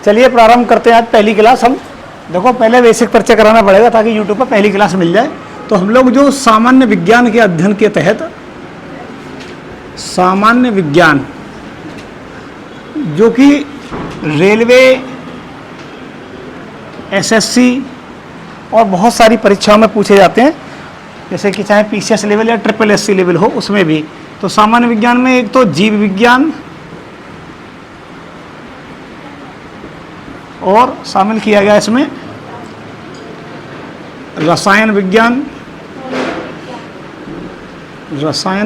चलिए प्रारंभ करते हैं आज पहली क्लास। हम देखो पहले बेसिक परिचय कराना पड़ेगा ताकि यूट्यूब पर पहली क्लास मिल जाए। तो हम लोग जो सामान्य विज्ञान के अध्ययन के तहत सामान्य विज्ञान जो कि रेलवे, एसएससी और बहुत सारी परीक्षाओं में पूछे जाते हैं, जैसे कि चाहे पीसीएस लेवल या ट्रिपल एससी लेवल हो, उसमें भी। तो सामान्य विज्ञान में एक तो जीव विज्ञान और शामिल किया गया इसमें रसायन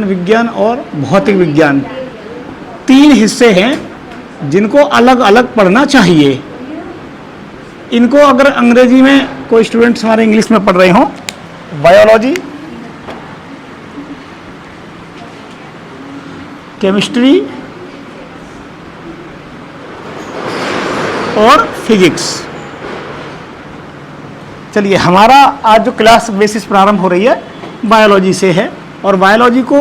विज्ञान और भौतिक विज्ञान। तीन हिस्से हैं जिनको अलग अलग पढ़ना चाहिए। इनको अगर अंग्रेजी में कोई स्टूडेंट्स हमारे इंग्लिश में पढ़ रहे हों, बायोलॉजी, केमिस्ट्री और फिजिक्स। चलिए, हमारा आज जो क्लास बेसिस प्रारंभ हो रही है बायोलॉजी से है, और बायोलॉजी को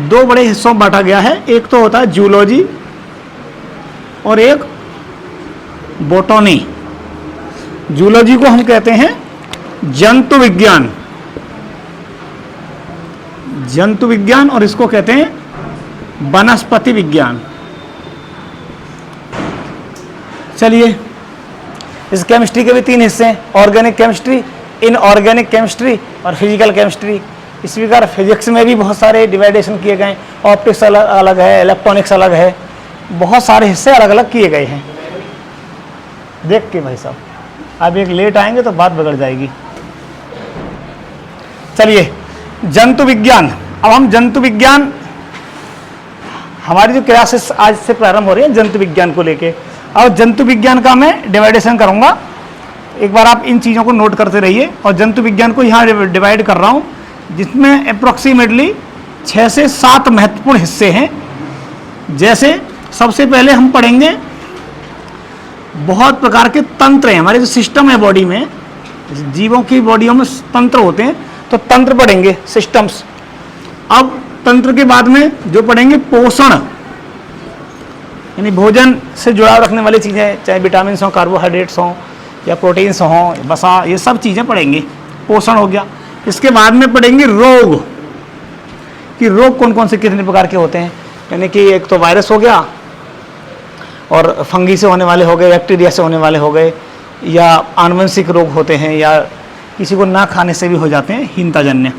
दो बड़े हिस्सों में बांटा गया है। एक तो होता है जूलॉजी और एक बोटनी। जूलॉजी को हम कहते हैं जंतु विज्ञान और इसको कहते हैं वनस्पति विज्ञान। चलिए, इस केमिस्ट्री के भी तीन हिस्से हैं, ऑर्गेनिक केमिस्ट्री, इनऑर्गेनिक केमिस्ट्री और फिजिकल केमिस्ट्री। इस प्रकार फिजिक्स में भी बहुत सारे डिवाइडेशन किए गए हैं, ऑप्टिक्स अलग अलग है, इलेक्ट्रॉनिक्स अलग है, बहुत सारे हिस्से अलग अलग किए गए हैं। देख के भाई साहब, अब एक लेट आएंगे तो बात बिगड़ जाएगी। चलिए, जंतु विज्ञान। अब हम जंतु विज्ञान, हमारी जो क्लासेस आज से प्रारंभ हो रही है जंतु विज्ञान को लेके। और जंतु विज्ञान का मैं डिवाइडेशन करूंगा, एक बार आप इन चीज़ों को नोट करते रहिए। और जंतु विज्ञान को यहाँ डिवाइड कर रहा हूँ, जिसमें अप्रोक्सीमेटली 6 से 7 महत्वपूर्ण हिस्से हैं। जैसे सबसे पहले हम पढ़ेंगे बहुत प्रकार के तंत्र हैं, हमारे जो सिस्टम है बॉडी में, जीवों की बॉडियों में तंत्र होते हैं, तो तंत्र पढ़ेंगे, सिस्टम्स। अब तंत्र के बाद में जो पढ़ेंगे पोषण, यानी भोजन से जुड़ाव रखने वाली चीज़ें, चाहे विटामिन हों, कार्बोहाइड्रेट्स हों या प्रोटीन्स हों, वसा, ये सब चीज़ें पढ़ेंगे, पोषण हो गया। इसके बाद में पढ़ेंगे रोग, कि रोग कौन कौन से कितने प्रकार के होते हैं, यानी कि एक तो वायरस हो गया, और फंगी से होने वाले हो गए, बैक्टीरिया से होने वाले हो गए, या आनुवंशिक रोग होते हैं, या किसी को ना खाने से भी हो जाते हैं, हीनताजन्य।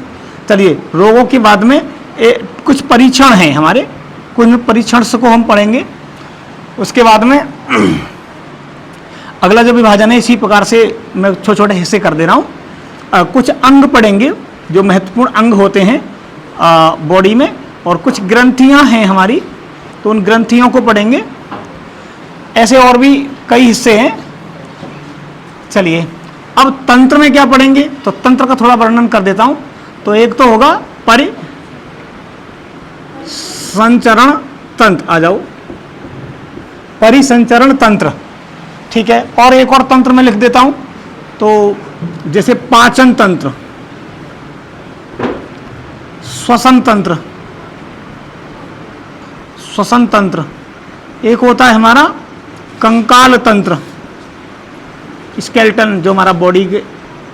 चलिए, रोगों के बाद में कुछ परीक्षण हैं हमारे, कुछ परीक्षण को हम पढ़ेंगे। उसके बाद में अगला जो विभाजन है, इसी प्रकार से मैं छोटे छोटे हिस्से कर दे रहा हूँ। कुछ अंग पढ़ेंगे जो महत्वपूर्ण अंग होते हैं बॉडी में, और कुछ ग्रंथियाँ हैं हमारी, तो उन ग्रंथियों को पढ़ेंगे। ऐसे और भी कई हिस्से हैं। चलिए, अब तंत्र में क्या पढ़ेंगे, तो तंत्र का थोड़ा वर्णन कर देता हूँ। तो एक तो होगा परिसंचरण तंत्र, आ जाओ, परिसंचरण तंत्र, ठीक है। और एक और तंत्र में लिख देता हूं, तो जैसे पाचन तंत्र, श्वसन तंत्र, एक होता है हमारा कंकाल तंत्र, स्केलेटन, जो हमारा बॉडी के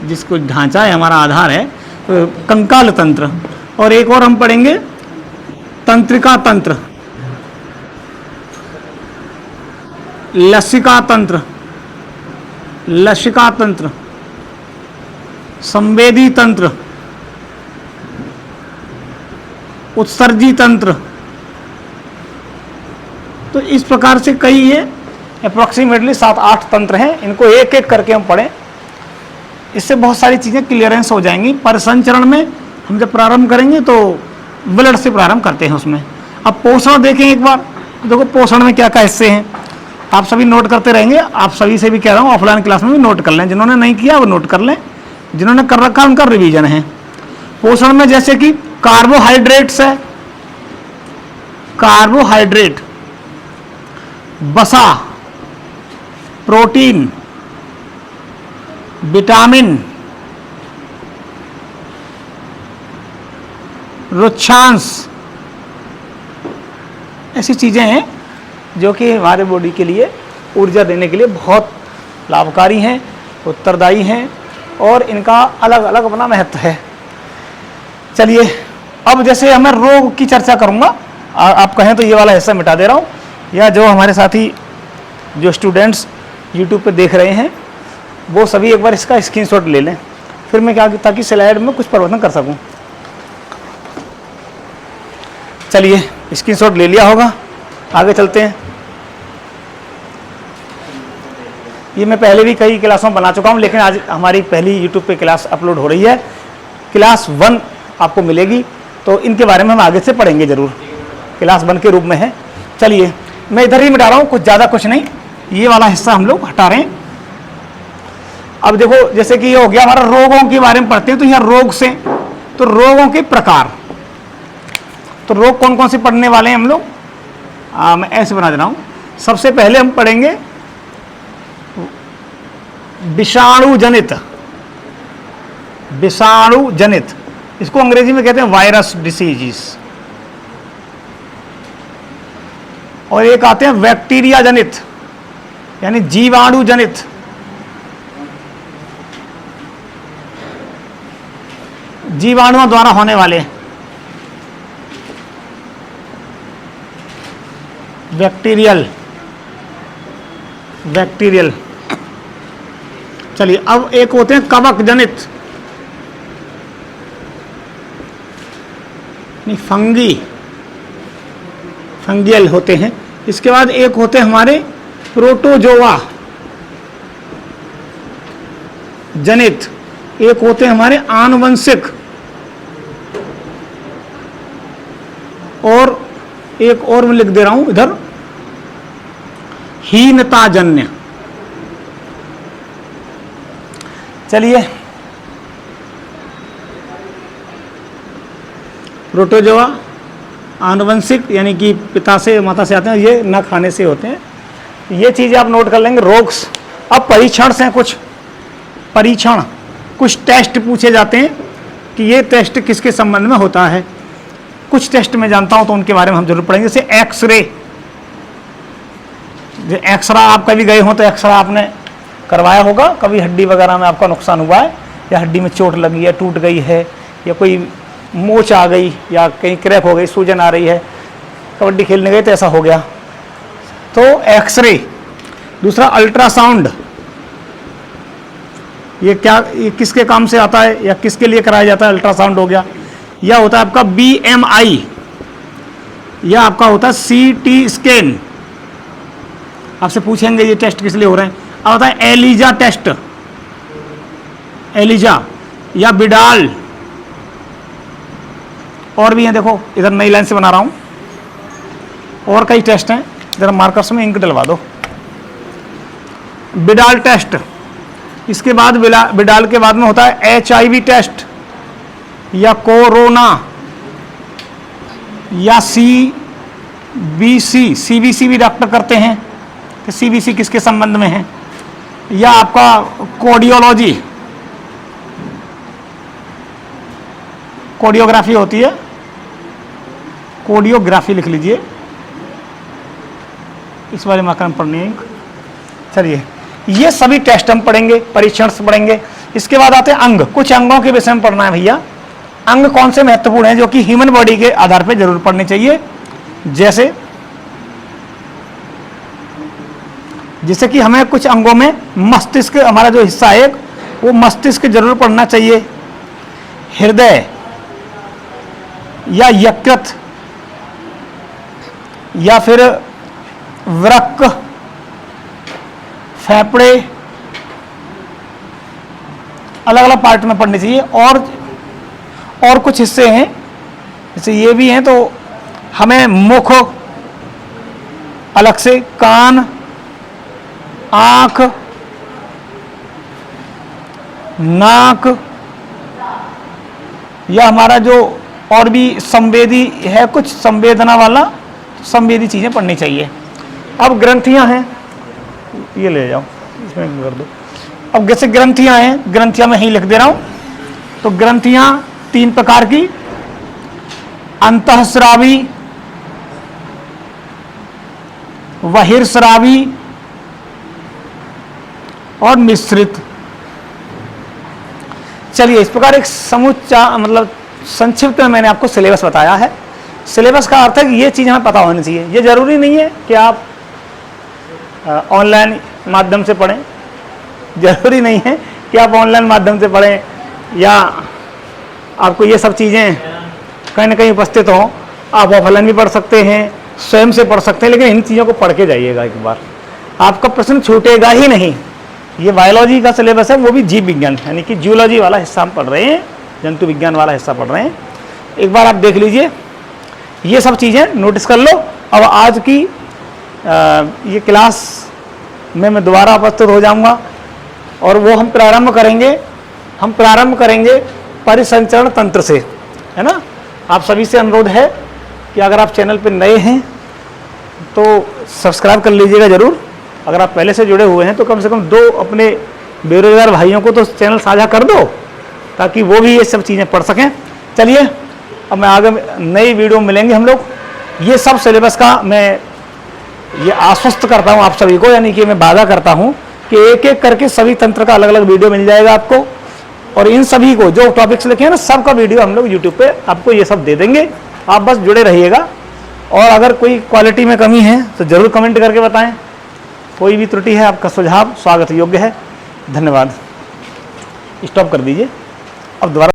जिसको ढांचा है, हमारा आधार है, तो कंकाल तंत्र। और एक और हम पढ़ेंगे तंत्रिका तंत्र, लसिका तंत्र, संवेदी तंत्र, उत्सर्जी तंत्र। तो इस प्रकार से कई ये अप्रॉक्सीमेटली 7-8 तंत्र हैं, इनको एक एक करके हम पढ़ें, इससे बहुत सारी चीज़ें क्लियरेंस हो जाएंगी। परिसंचरण में हम जब प्रारंभ करेंगे तो ब्लड से प्रारंभ करते हैं उसमें। अब पोषण देखें एक बार, देखो पोषण में क्या क्या हिस्से हैं, आप सभी नोट करते रहेंगे। आप सभी से भी कह रहा हूँ, ऑफलाइन क्लास में भी नोट कर लें, जिन्होंने नहीं किया वो नोट कर लें, जिन्होंने कर रखा उनका रिवीजन है। पोषण में जैसे कि कार्बोहाइड्रेट्स है, कार्बोहाइड्रेट, वसा, प्रोटीन, विटामिन, रुक्षांश, ऐसी चीजें हैं जो कि हमारे बॉडी के लिए ऊर्जा देने के लिए बहुत लाभकारी हैं, उत्तरदायी हैं और इनका अलग अलग अपना महत्व है। चलिए अब जैसे मैं रोग की चर्चा करूंगा, आप कहें तो ये वाला हिस्सा मिटा दे रहा हूँ, या जो हमारे साथी जो स्टूडेंट्स यूट्यूब पे देख रहे हैं वो सभी एक बार इसका स्क्रीनशॉट ले लें, फिर मैं क्या, ताकि स्लाइड में कुछ परिवर्तन कर सकूं। चलिए स्क्रीनशॉट ले लिया होगा, आगे चलते हैं। ये मैं पहले भी कई क्लासों में बना चुका हूं, लेकिन आज हमारी पहली यूट्यूब पे क्लास अपलोड हो रही है। क्लास 1 आपको मिलेगी, तो इनके बारे में हम आगे से पढ़ेंगे जरूर, क्लास 1 के रूप में है। चलिए मैं इधर ही मिटा रहा हूँ, कुछ ज़्यादा कुछ नहीं, ये वाला हिस्सा हम लोग हटा रहे हैं। अब देखो जैसे कि ये हो गया हमारा रोगों के बारे में पढ़ते हैं, तो यहाँ रोग से, तो रोगों के प्रकार, तो रोग कौन कौन से पढ़ने वाले हैं हम लोग, मैं ऐसे बना दे रहा हूँ। सबसे पहले हम पढ़ेंगे विषाणु जनित, विषाणु जनित, इसको अंग्रेजी में कहते हैं वायरस डिसीजेस। और एक आते हैं बैक्टीरिया जनित, यानी जीवाणु जनित, जीवाणुओं द्वारा होने वाले, बैक्टीरियल, बैक्टीरियल। चलिए अब एक होते हैं कवक जनित, नहीं फंगी, फंगियल होते हैं। इसके बाद एक होते हैं हमारे प्रोटोजोआ जनित, एक होते हैं हमारे आनुवंशिक, और एक और मैं लिख दे रहा हूं इधर हीनताजन्य। चलिए प्रोटोजोआ आनुवंशिक, यानी कि पिता से माता से आते हैं, ये न खाने से होते हैं। ये चीज़ें आप नोट कर लेंगे। रोग्स, अब परीक्षण से कुछ परीक्षण, कुछ टेस्ट पूछे जाते हैं कि ये टेस्ट किसके संबंध में होता है। कुछ टेस्ट मैं जानता हूं तो उनके बारे में हम जरूर पढ़ेंगे। जैसे एक्सरे, एक्सरा आप कभी गए हो तो एक्सरा आपने करवाया होगा, कभी हड्डी वगैरह में आपका नुकसान हुआ है, या हड्डी में चोट लगी है, टूट गई है, या कोई मोच आ गई, या कहीं क्रैक हो गई, सूजन आ रही है, कबड्डी खेलने गए तो ऐसा हो गया, तो एक्सरे। दूसरा अल्ट्रासाउंड, ये क्या, ये किसके काम से आता है या किसके लिए कराया जाता है, अल्ट्रासाउंड हो गया। या होता है आपका BMI, या आपका होता है CT स्कैन। आपसे पूछेंगे ये टेस्ट किस लिए हो रहे हैं। अब होता है एलिजा टेस्ट, एलिजा या बिडाल, और भी हैं, देखो इधर नई लाइन से बना रहा हूं, और कई टेस्ट हैं, जरा मार्कर्स में इंक डलवा दो। बिडाल टेस्ट, इसके बाद बिडाल के बाद में होता है HIV टेस्ट, या कोरोना, या CBC भी डॉक्टर करते हैं कि CBC किसके संबंध में है। या आपका कोडियोलॉजी, कोडियोग्राफी होती है, कोडियोग्राफी लिख लीजिए, इस बारे में आकर पढ़नी है। चलिए ये सभी टेस्ट हम पढ़ेंगे, परीक्षण पढ़ेंगे। इसके बाद आते हैं अंग, कुछ अंगों के विषय में पढ़ना है भैया। अंग कौन से महत्वपूर्ण हैं जो कि ह्यूमन बॉडी के आधार पर जरूर पढ़ने चाहिए। जैसे कि हमें कुछ अंगों में मस्तिष्क, हमारा जो हिस्सा है वो मस्तिष्क जरूर पढ़ना चाहिए, हृदय या यकृत या फिर वृक्क, फेफड़े, अलग अलग पार्ट में पढ़नी चाहिए। और कुछ हिस्से हैं जैसे ये भी हैं, तो हमें मुख अलग से, कान, आंख, नाक, या हमारा जो और भी संवेदी है, कुछ संवेदना वाला, संवेदी चीजें पढ़नी चाहिए। अब ग्रंथियां हैं, ये ले जाओ, इसमें कर दो। अब जैसे ग्रंथियां हैं, ग्रंथियां मैं यहीं लिख दे रहा हूं। तो ग्रंथियां 3 प्रकार की, अंतःस्रावी, बहिर्स्रावी और मिश्रित। चलिए, इस प्रकार एक समूचा मतलब संक्षिप्त में मैंने आपको सिलेबस बताया है। सिलेबस का अर्थ है कि ये चीज़ हमें पता होनी चाहिए। ये जरूरी नहीं है कि आप ऑनलाइन माध्यम से पढ़ें, जरूरी नहीं है कि आप ऑनलाइन माध्यम से पढ़ें या आपको ये सब चीज़ें कहीं ना कहीं उपस्थित हों। आप ऑफलाइन भी पढ़ सकते हैं, स्वयं से पढ़ सकते हैं, लेकिन इन चीज़ों को पढ़ के जाइएगा एक बार, आपका प्रश्न छूटेगा ही नहीं। ये बायोलॉजी का सिलेबस है, वो भी जीव विज्ञान यानी कि जूलॉजी वाला हिस्सा हम पढ़ रहे हैं, जंतु विज्ञान वाला हिस्सा पढ़ रहे हैं। एक बार आप देख लीजिए, ये सब चीज़ें नोटिस कर लो। अब आज की ये क्लास में मैं दोबारा उपस्थित हो जाऊंगा और वो हम प्रारंभ करेंगे परिसंचरण तंत्र से, है ना। आप सभी से अनुरोध है कि अगर आप चैनल पर नए हैं तो सब्सक्राइब कर लीजिएगा ज़रूर। अगर आप पहले से जुड़े हुए हैं तो कम से कम 2 अपने बेरोजगार भाइयों को तो चैनल साझा कर दो, ताकि वो भी ये सब चीज़ें पढ़ सकें। चलिए, अब मैं आगे नई वीडियो मिलेंगे हम लोग। ये सब सिलेबस का मैं ये आश्वस्त करता हूँ आप सभी को, यानी कि मैं वादा करता हूँ कि एक एक करके सभी तंत्र का अलग अलग वीडियो मिल जाएगा आपको, और इन सभी को जो टॉपिक्स लिखे हैं ना, सबका वीडियो हम लोग यूट्यूब पे आपको ये सब दे देंगे। आप बस जुड़े रहिएगा, और अगर कोई क्वालिटी में कमी है तो ज़रूर कमेंट करके बताएं। कोई भी त्रुटि है, आपका सुझाव स्वागत योग्य है। धन्यवाद। स्टॉप कर दीजिए, अब दोबारा